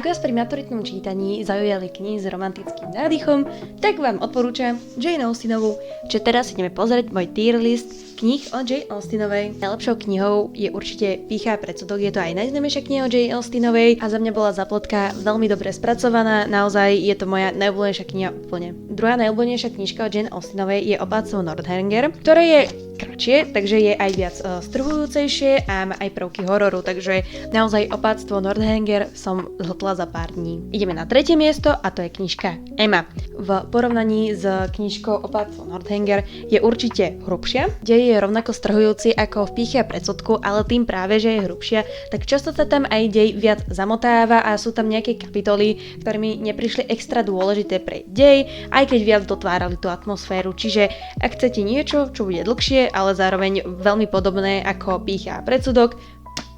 Ak vás pri maturitnom čítaní zaujali knihy s romantickým nádychom, tak vám odporúčam Jane Austenovú, že teraz si ideme pozrieť môj tier list kníh od Jane Austenovej. Najlepšou knihou je určite Pýcha a predsudok, je to aj najznámejšia kniha od Jane Austenovej a za mňa bola Zaplotka veľmi dobre spracovaná, naozaj je to moja najobľúbenejšia kniha úplne. Druhá najobľúbenejšia knižka od Jane Austenovej je Opáctvo Northanger, ktoré je kratšie, takže je aj viac strhujúcejšie a má aj prvky hororu, takže naozaj Opáctvo Northanger som zhltla za pár dní. Ideme na tretie miesto a to je knižka Emma. V porovnaní s knižkou Opáctvo Northanger je určite hrubšia, dej je rovnako strhujúci ako v Pýche a predsudku, ale tým práve, že je hrubšia, tak často sa tam aj dej viac zamotáva a sú tam nejaké kapitoly, ktoré mi neprišli extra dôležité pre dej, aj keď viac dotvárali tú atmosféru, čiže ak chcete niečo, čo bude dlhšie, ale zároveň veľmi podobné ako Pýcha a predsudok,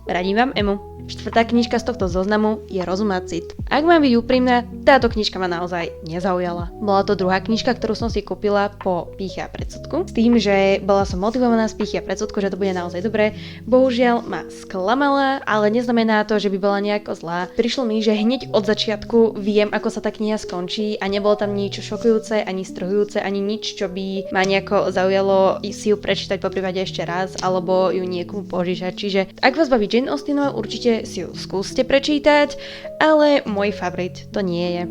radím vám Emu. Štvrtá knižka z tohto zoznamu je Rozum a cit. Ak mám byť úprimná, táto knižka ma naozaj nezaujala. Bola to druhá knižka, ktorú som si kúpila po Pýche a predsudku, s tým, že bola som motivovaná z Pýchy a predsudku, že to bude naozaj dobré. Bohužiaľ ma sklamala, ale neznamená to, že by bola nejako zlá. Prišlo mi, že hneď od začiatku viem, ako sa tá kniha skončí a nebolo tam nič šokujúce, ani strhujúce, ani nič, čo by ma nejako zaujalo si ju prečítať poprípade ešte raz, alebo ju niekomu požičať. Čiže ak vás baví Jane Austenová, určite si ju skúste prečítať, ale môj favorit to nie je.